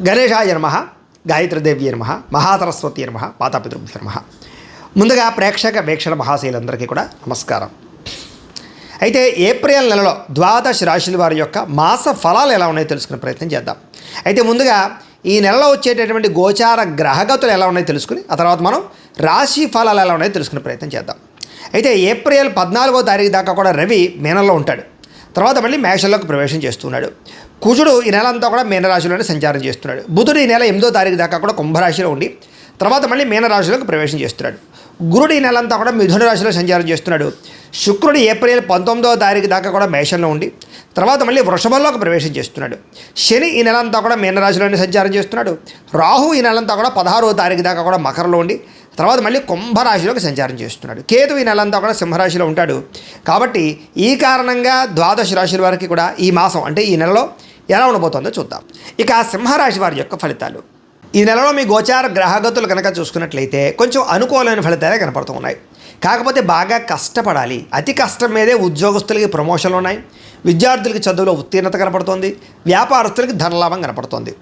గణేశాయ నమః, గాయత్రీదేవి నమః, మహాసరస్వతి నమః, మాతాపితృభ్యో నమః. ముందుగా ప్రేక్షక వీక్షణ మహాశైలందరికీ కూడా నమస్కారం. అయితే ఏప్రిల్ నెలలో ద్వాదశ రాశుల వారి యొక్క మాస ఫలాలు ఎలా ఉన్నాయో తెలుసుకునే ప్రయత్నం చేద్దాం. అయితే ముందుగా ఈ నెలలో వచ్చేటటువంటి గోచార గ్రహగతులు ఎలా ఉన్నాయో తెలుసుకుని ఆ తర్వాత మనం రాశి ఫలాలు ఎలా ఉన్నాయో తెలుసుకునే ప్రయత్నం చేద్దాం. అయితే ఏప్రిల్ 14వ తారీఖు దాకా కూడా రవి మీనంలో ఉంటాడు. తర్వాత మళ్ళీ మేషంలోకి ప్రవేశం చేస్తున్నాడు. కుజుడు ఈ నెల అంతా కూడా మీనరాశిలోనే సంచారం చేస్తున్నాడు. బుధుడు ఈ నెల 8వ తారీఖు దాకా కూడా కుంభరాశిలో ఉండి తర్వాత మళ్ళీ మీనరాశిలోకి ప్రవేశం చేస్తున్నాడు. గురుడు ఈ నెల అంతా కూడా మిథున రాశిలో సంచారం చేస్తున్నాడు. శుక్రుడు ఏప్రిల్ 19వ తారీఖు దాకా కూడా మేషంలో ఉండి తర్వాత మళ్ళీ వృషభంలోకి ప్రవేశం చేస్తున్నాడు. శని ఈ నెల అంతా కూడా మీనరాశిలోనే సంచారం చేస్తున్నాడు. రాహు ఈ నెలంతా కూడా 16వ తారీఖు దాకా కూడా మకరంలో ఉండి తర్వాత మళ్ళీ కుంభరాశిలోకి సంచారం చేస్తున్నాడు. కేతు ఈ నెలంతా కూడా సింహరాశిలో ఉంటాడు. కాబట్టి ఈ కారణంగా ద్వాదశ రాశుల వారికి కూడా ఈ మాసం అంటే ఈ నెలలో ఎలా ఉండబోతుందో చూద్దాం. ఇక సింహరాశి వారి యొక్క ఫలితాలు. ఈ నెలలో మీ గోచార గ్రహగతులు కనుక చూసుకున్నట్లయితే కొంచెం అనుకూలమైన ఫలితాలే కనపడుతూ ఉన్నాయి. కాకపోతే బాగా కష్టపడాలి. అతి కష్టం మీదే ఉద్యోగస్తులకి ప్రమోషన్లు ఉన్నాయి. విద్యార్థులకి చదువులో ఉత్తీర్ణత కనపడుతోంది. వ్యాపారస్తులకి ధనలాభం కనపడుతోంది.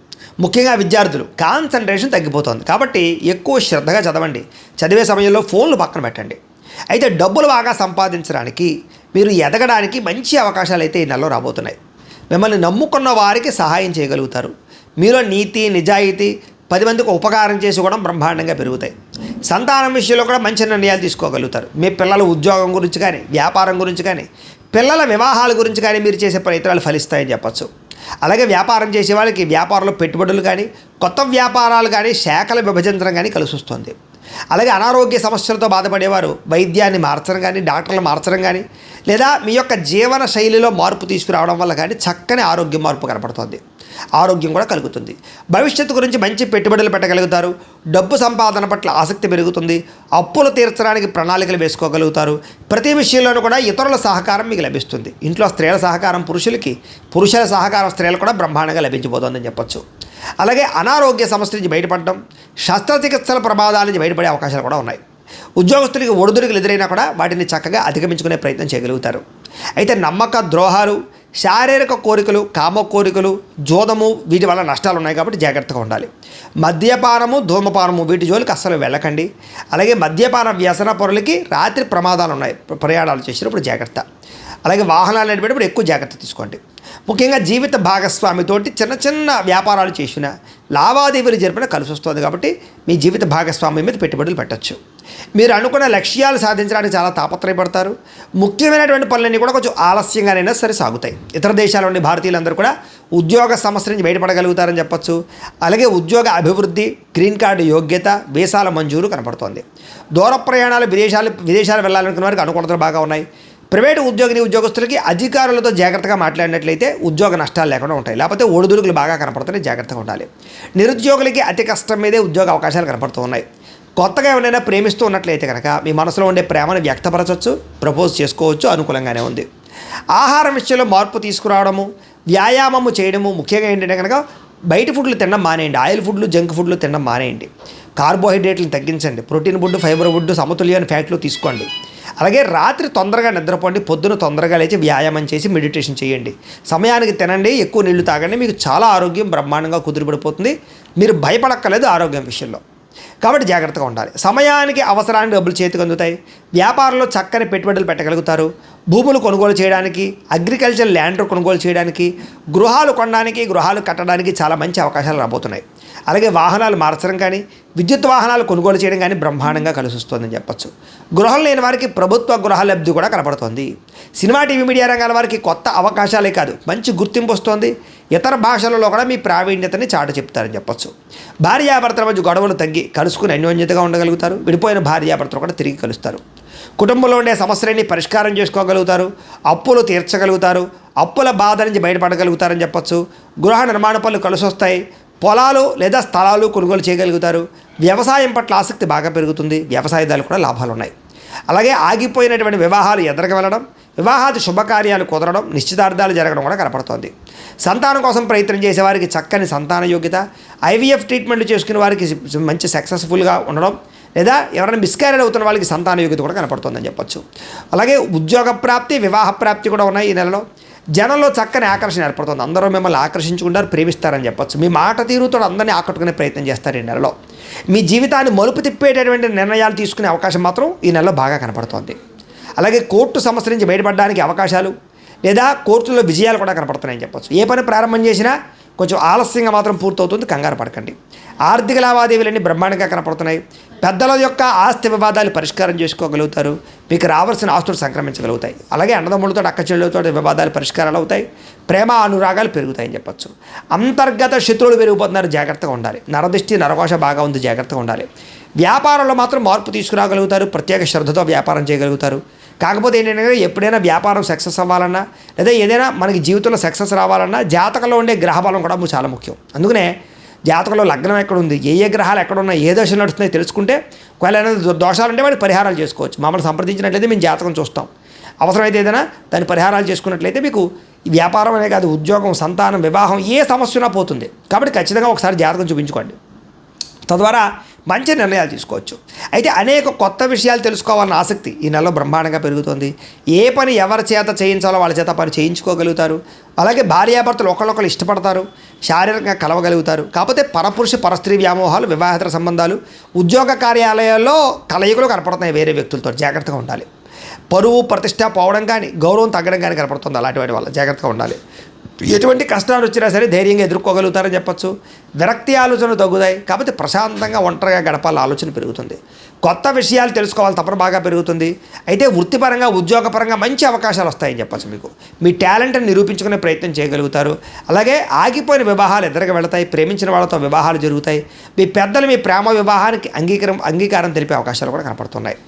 ముఖ్యంగా విద్యార్థులు కాన్సన్ట్రేషన్ తగ్గిపోతుంది. కాబట్టి ఎక్కువ శ్రద్ధగా చదవండి. చదివే సమయంలో ఫోన్లు పక్కన పెట్టండి. అయితే డబ్బులు బాగా సంపాదించడానికి మీరు ఎదగడానికి మంచి అవకాశాలు అయితే ఈ నెలలో రాబోతున్నాయి. మిమ్మల్ని నమ్ముకున్న వారికి సహాయం చేయగలుగుతారు. మీలో నీతి నిజాయితీ 10 మందికి ఉపకారం చేసి కూడా బ్రహ్మాండంగా పెరుగుతాయి. సంతానం విషయంలో కూడా మంచి నిర్ణయాలు తీసుకోగలుగుతారు. మీ పిల్లల ఉద్యోగం గురించి కానీ వ్యాపారం గురించి కానీ పిల్లల వివాహాల గురించి కానీ మీరు చేసే ప్రయత్నాలు ఫలిస్తాయని చెప్పచ్చు. అలాగే వ్యాపారం చేసే వాళ్ళకి వ్యాపారంలో పెట్టుబడులు కానీ కొత్త వ్యాపారాలు కానీ శాఖల విభజించడం కానీ కలిసి వస్తుంది. అలాగే అనారోగ్య సమస్యలతో బాధపడేవారు వైద్యాన్ని మార్చడం కానీ డాక్టర్లు మార్చడం కానీ లేదా మీ యొక్క జీవన శైలిలో మార్పు తీసుకురావడం వల్ల కానీ చక్కని ఆరోగ్య మార్పు కనపడుతుంది. ఆరోగ్యం కూడా కలుగుతుంది. భవిష్యత్తు గురించి మంచి పెట్టుబడులు పెట్టగలుగుతారు. డబ్బు సంపాదన పట్ల ఆసక్తి పెరుగుతుంది. అప్పులు తీర్చడానికి ప్రణాళికలు వేసుకోగలుగుతారు. ప్రతి విషయంలోనూ కూడా ఇతరుల సహకారం మీకు లభిస్తుంది. ఇంట్లో స్త్రీల సహకారం పురుషులకి, పురుషుల సహకారం స్త్రీలకు కూడా బ్రహ్మాండంగా లభించబోతోందని చెప్పొచ్చు. అలాగే అనారోగ్య సమస్య నుంచి బయటపడడం, శస్త్రచికిత్సల ప్రమాదాల నుంచి బయటపడే అవకాశాలు కూడా ఉన్నాయి. ఉద్యోగస్తులకి ఒడిదుడుకులు ఎదురైనా కూడా వాటిని చక్కగా అధిగమించుకునే ప్రయత్నం చేయగలుగుతారు. అయితే నమ్మక ద్రోహాలు, శారీరక కోరికలు, కామ కోరికలు, జోదము వీటి వల్ల నష్టాలు ఉన్నాయి. కాబట్టి జాగ్రత్తగా ఉండాలి. మద్యపానము, ధూమపానము వీటి జోలికి అస్సలు వెళ్ళకండి. అలాగే మద్యపాన వ్యసన పరులకి రాత్రి ప్రమాదాలు ఉన్నాయి. ప్రయాణాలు చేసినప్పుడు జాగ్రత్త. అలాగే వాహనాలు నడిపేటప్పుడు ఎక్కువ జాగ్రత్త తీసుకోండి. ముఖ్యంగా జీవిత భాగస్వామితోటి చిన్న చిన్న వ్యాపారాలు చేసిన లావాదేవీలు జరిపిన కలిసి వస్తుంది. కాబట్టి మీ జీవిత భాగస్వామి మీద పెట్టుబడులు పెట్టచ్చు. మీరు అనుకున్న లక్ష్యాలు సాధించడానికి చాలా తాపత్రయపడతారు. ముఖ్యమైనటువంటి పనులన్నీ కూడా కొంచెం ఆలస్యంగానైనా సరే సాగుతాయి. ఇతర దేశాల నుండి భారతీయులందరూ కూడా ఉద్యోగ సమస్య నుంచి బయటపడగలుగుతారని చెప్పొచ్చు. అలాగే ఉద్యోగ అభివృద్ధి, గ్రీన్ కార్డు యోగ్యత, వీసాల మంజూరు కనపడుతోంది. దూర ప్రయాణాలు, విదేశాలు వెళ్ళాలనుకున్న వారికి అనుకూలతలు బాగా ఉన్నాయి. ప్రైవేటు ఉద్యోగస్తులకి అధికారులతో జాగ్రత్తగా మాట్లాడినట్లయితే ఉద్యోగ నష్టాలు లేకుండా ఉంటాయి. లేకపోతే ఒడిదుడుకులు బాగా కనపడుతున్నాయి. జాగ్రత్తగా ఉండాలి. నిరుద్యోగులకి అతి కష్టం మీదే ఉద్యోగ అవకాశాలు కనపడుతూ ఉన్నాయి. కొత్తగా ఎవరైనా ప్రేమిస్తూ ఉన్నట్లయితే కనుక మీ మనసులో ఉండే ప్రేమను వ్యక్తపరచవచ్చు, ప్రపోజ్ చేసుకోవచ్చు. అనుకూలంగానే ఉంది. ఆహారం విషయంలో మార్పు తీసుకురావడము, వ్యాయామము చేయడము. ముఖ్యంగా ఏంటంటే కనుక బయట ఫుడ్లు తినడం మానేయండి. ఆయిల్ ఫుడ్లు, జంక్ ఫుడ్లు తినడం మానేయండి. కార్బోహైడ్రేట్లను తగ్గించండి. ప్రోటీన్ ఫుడ్, ఫైబర్ ఫుడ్, సమతుల్యమైన ఫ్యాట్లు తీసుకోండి. అలాగే రాత్రి తొందరగా నిద్రపోండి. పొద్దున తొందరగా లేచి వ్యాయామం చేసి మెడిటేషన్ చేయండి. సమయానికి తినండి, ఎక్కువ నీళ్లు తాగండి. మీకు చాలా ఆరోగ్యం బ్రహ్మాండంగా కుదిరిపడిపోతుంది. మీరు భయపడక్కర్లేదు ఆరోగ్యం విషయంలో. కాబట్టి జాగ్రత్తగా ఉండాలి. సమయానికి అవసరానికి డబ్బులు చేతికి అందుతాయి. వ్యాపారంలో చక్కని పెట్టుబడులు పెట్టగలుగుతారు. భూములు కొనుగోలు చేయడానికి, అగ్రికల్చర్ ల్యాండ్ కొనుగోలు చేయడానికి, గృహాలు కొనడానికి, గృహాలు కట్టడానికి చాలా మంచి అవకాశాలు రాబోతున్నాయి. అలాగే వాహనాలు మార్చడం కానీ విద్యుత్ వాహనాలు కొనుగోలు చేయడం కానీ బ్రహ్మాండంగా కలిసి వస్తుందని చెప్పచ్చు. గృహం లేని వారికి ప్రభుత్వ గృహ లబ్ధి కూడా కనపడుతోంది. సినిమా, టీవీ, మీడియా రంగాల వారికి కొత్త అవకాశాలే కాదు మంచి గుర్తింపు వస్తుంది. ఇతర భాషలలో కూడా మీ ప్రావీణ్యతని చాటు చెప్తారని చెప్పచ్చు. భార్యాభర్తల మధ్య గొడవలు తగ్గి కలుసుకుని అన్యోన్యతగా ఉండగలుగుతారు. విడిపోయిన భార్యాభర్తలు కూడా తిరిగి కలుస్తారు. కుటుంబంలో ఉండే సమస్యలన్నీ పరిష్కారం చేసుకోగలుగుతారు. అప్పులు తీర్చగలుగుతారు. అప్పుల బాధ నుంచి బయటపడగలుగుతారని చెప్పచ్చు. గృహ నిర్మాణ పనులు కలిసి వస్తాయి. పొలాలు లేదా స్థలాలు కొనుగోలు చేయగలుగుతారు. వ్యవసాయం పట్ల ఆసక్తి బాగా పెరుగుతుంది. వ్యవసాయదారులు కూడా లాభాలు ఉన్నాయి. అలాగే ఆగిపోయినటువంటి వివాహాలు ఎదురుగా వెళ్ళడం, వివాహాది శుభకార్యాలు కుదరడం, నిశ్చితార్థాలు జరగడం కూడా కనపడుతోంది. సంతానం కోసం ప్రయత్నం చేసేవారికి చక్కని సంతాన యోగ్యత, ఐవీఎఫ్ ట్రీట్మెంట్ చేసుకునే వారికి మంచి సక్సెస్ఫుల్గా ఉండడం, లేదా ఎవరైనా మిస్క్యారేజ్ అవుతున్న వాళ్ళకి సంతాన యోగ్యత కూడా కనపడుతుందని చెప్పొచ్చు. అలాగే ఉద్యోగ ప్రాప్తి, వివాహ ప్రాప్తి కూడా ఉన్నాయి ఈ నెలలో. జనంలో చక్కని ఆకర్షణ ఏర్పడుతుంది. అందరూ మిమ్మల్ని ఆకర్షించుకుంటారు, ప్రేమిస్తారని చెప్పొచ్చు. మీ మాట తీరుతో అందరినీ ఆకట్టుకునే ప్రయత్నం చేస్తారు ఈ నెలలో. మీ జీవితాన్ని మలుపు తిప్పేటటువంటి నిర్ణయాలు తీసుకునే అవకాశం మాత్రం ఈ నెలలో బాగా కనపడుతోంది. అలాగే కోర్టు సమస్య నుంచి బయటపడడానికి అవకాశాలు లేదా కోర్టులో విజయాలు కూడా కనపడుతున్నాయని చెప్పొచ్చు. ఏ పని ప్రారంభం చేసినా కొంచెం ఆలస్యంగా మాత్రం పూర్తవుతుంది, కంగారు పడకండి. ఆర్థిక లావాదేవీలన్నీ బ్రహ్మాండంగా కనపడుతున్నాయి. పెద్దల యొక్క ఆస్తి వివాదాలు పరిష్కారం చేసుకోగలుగుతారు. మీకు రావాల్సిన ఆస్తులు సంక్రమించగలుగుతాయి. అలాగే అన్నదమ్ములతో అక్క చెల్లెలతో వివాదాలు పరిష్కారాలు అవుతాయి. ప్రేమ అనురాగాలు పెరుగుతాయని చెప్పొచ్చు. అంతర్గత శత్రువులు పెరిగిపోతున్నారు, జాగ్రత్తగా ఉండాలి. నరదృష్టి నరకోశ బాగా ఉంది, జాగ్రత్తగా ఉండాలి. వ్యాపారంలో మాత్రం మార్పు తీసుకురాగలుగుతారు, ప్రత్యేక శ్రద్ధతో వ్యాపారం చేయగలుగుతారు. కాకపోతే ఏంటంటే ఎప్పుడైనా వ్యాపారం సక్సెస్ అవ్వాలన్నా లేదా ఏదైనా మనకి జీవితంలో సక్సెస్ రావాలన్నా జాతకంలో ఉండే గ్రహబలం కూడా చాలా ముఖ్యం. అందుకనే జాతకంలో లగ్నం ఎక్కడుంది, ఏ గ్రహాలు ఎక్కడున్నా, ఏ దశ నడుస్తున్నాయో తెలుసుకుంటే ఒకవేళ ఏదైనా దోషాలు ఉంటే వాటి పరిహారాలు చేసుకోవచ్చు. మమ్మల్ని సంప్రదించినట్లయితే మేము జాతకం చూస్తాం. అవసరమైతే ఏదైనా దాని పరిహారాలు చేసుకున్నట్లయితే మీకు వ్యాపారం అనే కాదు, ఉద్యోగం, సంతానం, వివాహం ఏ సమస్య ఉన్నా పోతుంది. కాబట్టి ఖచ్చితంగా ఒకసారి జాతకం చూపించుకోండి. తద్వారా మంచి నిర్ణయాలు తీసుకోవచ్చు. అయితే అనేక కొత్త విషయాలు తెలుసుకోవాలన్న ఆసక్తి ఈ నెలలో బ్రహ్మాండంగా పెరుగుతుంది. ఏ పని ఎవరి చేత చేయించాలో వాళ్ళ చేత పని చేయించుకోగలుగుతారు. అలాగే భార్యాభర్తలు ఒకళ్ళొకళ్ళు ఇష్టపడతారు, శారీరకంగా కలవగలుగుతారు. కాకపోతే పరపురుష పరస్త్రీ వ్యామోహాలు, వివాహేతర సంబంధాలు, ఉద్యోగ కార్యాలయాల్లో కలయికలు కనపడుతున్నాయి వేరే వ్యక్తులతో, జాగ్రత్తగా ఉండాలి. పరువు ప్రతిష్ట పోవడం కానీ గౌరవం తగ్గడం కానీ కనపడుతుంది. అలాంటి వాటి వల్ల జాగ్రత్తగా ఉండాలి. ఎటువంటి కష్టాలు వచ్చినా సరే ధైర్యంగా ఎదుర్కోగలుగుతారని చెప్పచ్చు. విరక్తి ఆలోచనలు తగ్గుతాయి. కాబట్టి ప్రశాంతంగా ఒంటరిగా గడపాల ఆలోచన పెరుగుతుంది. కొత్త విషయాలు తెలుసుకోవాలి తపన బాగా పెరుగుతుంది. అయితే వృత్తిపరంగా ఉద్యోగపరంగా మంచి అవకాశాలు వస్తాయని చెప్పచ్చు. మీకు మీ టాలెంట్ని నిరూపించుకునే ప్రయత్నం చేయగలుగుతారు. అలాగే ఆగిపోయిన వివాహాలు ఎదురుగా వెళతాయి. ప్రేమించిన వాళ్ళతో వివాహాలు జరుగుతాయి. మీ పెద్దలు మీ ప్రేమ వివాహానికి అంగీకారం తెలిపే అవకాశాలు కూడా కనపడుతున్నాయి.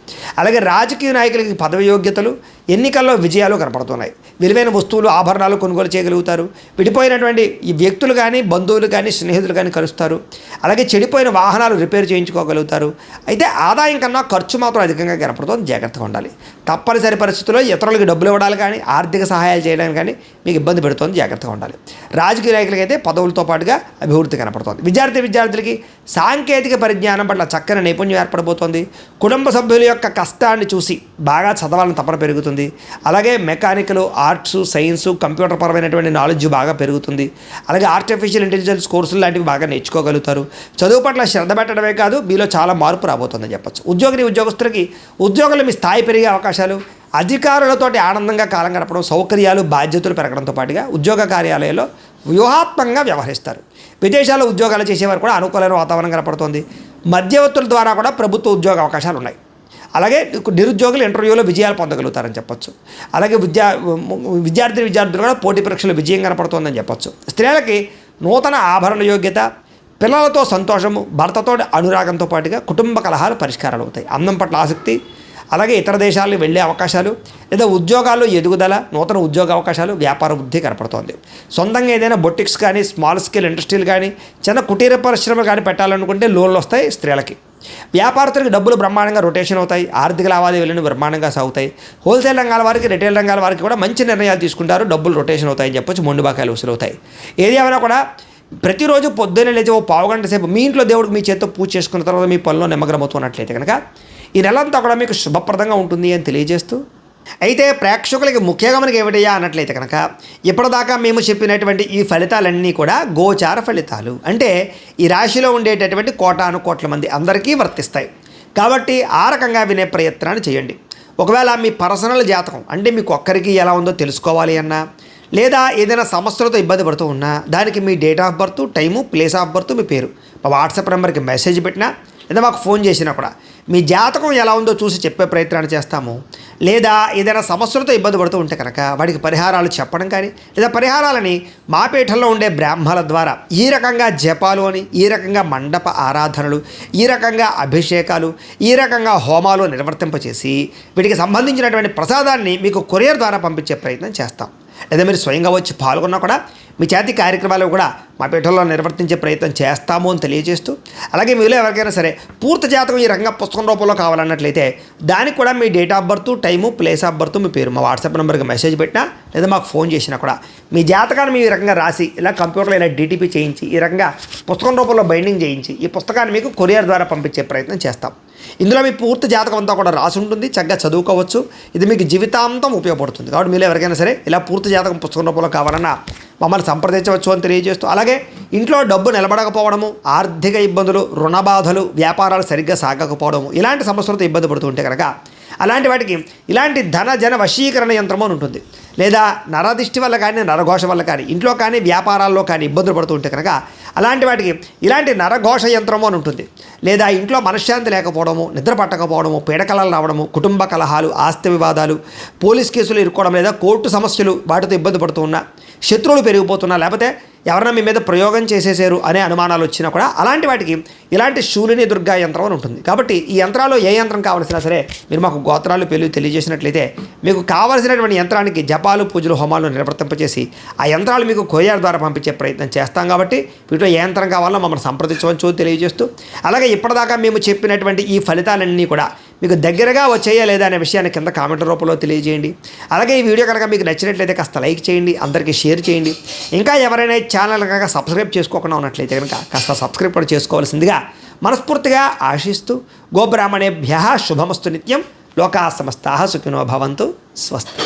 అలాగే రాజకీయ నాయకులకి పదవి యోగ్యతలు, ఎన్నికల్లో విజయాలు కనపడుతున్నాయి. విలువైన వస్తువులు, ఆభరణాలు కొనుగోలు చేయగలుగుతారు. విడిపోయినటువంటి ఈ వ్యక్తులు కానీ బంధువులు కానీ స్నేహితులు కానీ కలుస్తారు. అలాగే చెడిపోయిన వాహనాలు రిపేర్ చేయించుకోగలుగుతారు. అయితే ఆదాయం కన్నా ఖర్చు మాత్రం అధికంగా కనపడుతుంది, జాగ్రత్తగా ఉండాలి. తప్పనిసరి పరిస్థితుల్లో ఇతరులకు డబ్బులు ఇవ్వడాలు కానీ ఆర్థిక సహాయాలు చేయడానికి కానీ మీకు ఇబ్బంది పెడుతుంది, జాగ్రత్తగా ఉండాలి. రాజకీయ నాయకులకి అయితే పదవులతో పాటుగా అభివృద్ధి కనపడుతుంది. విద్యార్థులకి సాంకేతిక పరిజ్ఞానం పట్ల చక్కని నైపుణ్యం ఏర్పడబోతోంది. కుటుంబ సభ్యుల యొక్క కష్టాన్ని చూసి బాగా చదవాలని తపన పెరుగుతుంది. అలాగే మెకానికల్, ఆర్ట్స్, సైన్స్, కంప్యూటర్ పరమైనటువంటి నాలెడ్జ్ బాగా పెరుగుతుంది. అలాగే ఆర్టిఫిషియల్ ఇంటెలిజెన్స్ కోర్సులు లాంటివి బాగా నేర్చుకోగలుగుతారు. చదువు పట్ల శ్రద్ధ పెట్టడమే కాదు, మీలో చాలా మార్పు రాబోతుందని చెప్పచ్చు. ఉద్యోగస్తులకి ఉద్యోగంలో మీ స్థాయి పెరిగే అవకాశాలు, అధికారులతోటి ఆనందంగా కాలం గడపడం, సౌకర్యాలు, బాధ్యతలు పెరగడంతో పాటుగా ఉద్యోగ కార్యాలయాల్లో వ్యూహాత్మకంగా వ్యవహరిస్తారు. విదేశాల్లో ఉద్యోగాలు చేసేవారు కూడా అనుకూలమైన వాతావరణం కనపడుతుంది. మధ్యవర్తుల ద్వారా కూడా ప్రభుత్వ ఉద్యోగ అవకాశాలు ఉన్నాయి. అలాగే నిరుద్యోగులు ఇంటర్వ్యూలో విజయాలు పొందగలుగుతారని చెప్పొచ్చు. అలాగే విద్యార్థులు కూడా పోటీ పరీక్షలు విజయం కనపడుతుందని చెప్పొచ్చు. స్త్రీలకి నూతన ఆభరణ యోగ్యత, పిల్లలతో సంతోషము, భర్తతో అనురాగంతో పాటుగా కుటుంబ కలహాలు పరిష్కారాలు అవుతాయి. అందం పట్ల ఆసక్తి, అలాగే ఇతర దేశాలకు వెళ్ళే అవకాశాలు లేదా ఉద్యోగాల్లో ఎదుగుదల, నూతన ఉద్యోగ అవకాశాలు, వ్యాపార వృద్ధి కనపడుతోంది. సొంతంగా ఏదైనా బొటిక్స్ కానీ, స్మాల్ స్కేల్ ఇండస్ట్రీలు కానీ, చిన్న కుటీర పరిశ్రమలు కానీ పెట్టాలనుకుంటే లోన్లు వస్తాయి. స్త్రీలకి వ్యాపారస్తులకు డబ్బులు బ్రహ్మాండంగా రొటేషన్ అవుతాయి. ఆర్థిక లావాదేవీలను బ్రహ్మాండంగా సాగుతాయి. హోల్సేల్ రంగాల వారికి, రిటైల్ రంగాల వారికి కూడా మంచి నిర్ణయాలు తీసుకుంటారు. డబ్బులు రొటేషన్ అవుతాయని చెప్పొచ్చు. మొండి బాకాయలు వసూలవుతాయి. ఏది ఏమైనా కూడా ప్రతిరోజు పొద్దున్నే లేచి ఓ పావుగంట సేపు మీ ఇంట్లో దేవుడికి మీ చేత్తో పూజ చేసుకున్న తర్వాత మీ పనిలో నిమగ్నమవుతున్నట్లయితే కనుక ఈ నెలంతా కూడా మీకు శుభప్రదంగా ఉంటుంది అని తెలియజేస్తూ, అయితే ప్రేక్షకులకి ముఖ్యంగా మనకి ఏమిటయ్యా అన్నట్లయితే కనుక ఇప్పటిదాకా మేము చెప్పినటువంటి ఈ ఫలితాలన్నీ కూడా గోచార ఫలితాలు. అంటే ఈ రాశిలో ఉండేటటువంటి కోటాను మంది అందరికీ వర్తిస్తాయి. కాబట్టి ఆ రకంగా వినే ప్రయత్నాన్ని చేయండి. ఒకవేళ మీ పర్సనల్ జాతకం అంటే మీకు ఒక్కరికి ఎలా ఉందో తెలుసుకోవాలి అన్నా, లేదా ఏదైనా సమస్యలతో ఇబ్బంది పడుతూ ఉన్నా దానికి మీ date of birth, time, place of birth, మీ పేరు మా వాట్సాప్ నెంబర్కి మెసేజ్ పెట్టినా లేదా మాకు ఫోన్ చేసినా కూడా మీ జాతకం ఎలా ఉందో చూసి చెప్పే ప్రయత్నాన్ని చేస్తాము. లేదా ఏదైనా సమస్యలతో ఇబ్బంది పడుతూ ఉంటే కనుక వాడికి పరిహారాలు చెప్పడం కానీ లేదా పరిహారాలని మా పీఠంలో ఉండే బ్రాహ్మణుల ద్వారా ఈ రకంగా జపాలు అని, ఈ రకంగా మండప ఆరాధనలు, ఈ రకంగా అభిషేకాలు, ఈ రకంగా హోమాలు నిర్వర్తింపచేసి వీటికి సంబంధించినటువంటి ప్రసాదాన్ని మీకు కొరియర్ ద్వారా పంపించే ప్రయత్నం చేస్తాం. లేదా మీరు స్వయంగా వచ్చి పాల్గొన్నా కూడా మీ చేతి కార్యక్రమాలు కూడా మా పీఠంలో నిర్వర్తించే ప్రయత్నం చేస్తాము అని తెలియజేస్తూ, అలాగే మీలో ఎవరికైనా సరే పూర్తి జాతకం ఈ రకంగా పుస్తకం రూపంలో కావాలన్నట్లయితే దానికి కూడా మీ date of birth, time, place of birth, మీ పేరు మా వాట్సాప్ నెంబర్కి మెసేజ్ పెట్టినా లేదా మాకు ఫోన్ చేసినా కూడా మీ జాతకాన్ని ఈ రకంగా రాసి ఇలా కంప్యూటర్లో ఇలా DTP చేయించి ఈ రకంగా పుస్తకం రూపంలో బైండింగ్ చేయించి ఈ పుస్తకాన్ని మీకు కొరియర్ ద్వారా పంపించే ప్రయత్నం చేస్తాం. ఇందులో మీ పూర్తి జాతకం అంతా కూడా రాసి ఉంటుంది, చక్కగా చదువుకోవచ్చు. ఇది మీకు జీవితాంతం ఉపయోగపడుతుంది. కాబట్టి మీరు ఎవరికైనా సరే ఇలా పూర్తి జాతకం పుస్తకం రూపంలో కావాలన్నా మమ్మల్ని సంప్రదించవచ్చు అని తెలియజేస్తూ, అలాగే ఇంట్లో డబ్బు నిలబడకపోవడము, ఆర్థిక ఇబ్బందులు, రుణ బాధలు, వ్యాపారాలు సరిగ్గా సాగకపోవడము, ఇలాంటి సమస్యలతో ఇబ్బంది పడుతూ ఉంటే కనుక అలాంటి వాటికి ఇలాంటి ధన జన వశీకరణ యంత్రము అని ఉంటుంది. లేదా నరదిష్టి వల్ల కానీ, నరఘోష వల్ల కానీ, ఇంట్లో కానీ వ్యాపారాల్లో కానీ ఇబ్బందులు పడుతూ ఉంటే కనుక అలాంటి వాటికి ఇలాంటి నరఘోష యంత్రము అని ఉంటుంది. లేదా ఇంట్లో మనశ్శాంతి లేకపోవడము, నిద్ర పట్టకపోవడము, పీడకలలు రావడము, కుటుంబ కలహాలు, ఆస్తి వివాదాలు, పోలీస్ కేసులు ఇరుక్కోవడం, లేదా కోర్టు సమస్యలు వాటితో ఇబ్బంది పడుతూ ఉన్నా, శత్రువులు పెరిగిపోతున్నా, లేకపోతే ఎవరైనా మీ మీద ప్రయోగం చేసేసారు అనే అనుమానాలు వచ్చినా కూడా అలాంటి వాటికి ఇలాంటి శూలిని దుర్గా యంత్రం అని ఉంటుంది. కాబట్టి ఈ యంత్రాలు ఏ యంత్రం కావాల్సినా సరే మీరు మాకు గోత్రాలు పేర్లు తెలియజేసినట్లయితే మీకు కావాల్సినటువంటి యంత్రానికి జపాలు, పూజలు, హోమాలు నిర్వర్తింపచేసి ఆ యంత్రాలు మీకు కొరియర్ ద్వారా పంపించే ప్రయత్నం చేస్తాం. కాబట్టి వీటిలో ఏ యంత్రం కావాలో మమ్మల్ని సంప్రదించవచ్చు తెలియజేస్తూ, అలాగే ఇప్పటిదాకా మేము చెప్పినటువంటి ఈ ఫలితాలన్నీ కూడా మీకు దగ్గరగా వచ్చేయా లేదా అనే విషయాన్ని కింద కామెంట్ రూపంలో తెలియజేయండి. అలాగే ఈ వీడియో కనుక మీకు నచ్చినట్లయితే కాస్త లైక్ చేయండి, అందరికీ షేర్ చేయండి. ఇంకా ఎవరైనా ఛానల్ కనుక సబ్స్క్రైబ్ చేసుకోకుండా ఉన్నట్లయితే కనుక కాస్త సబ్స్క్రైబ్ కూడా చేసుకోవాల్సిందిగా మనస్ఫూర్తిగా ఆశిస్తూ, గోబ్రాహ్మణేభ్యః శుభమస్తు నిత్యం, లోకాः సమస్తాः సుఖినో భవంతు, స్వస్తి.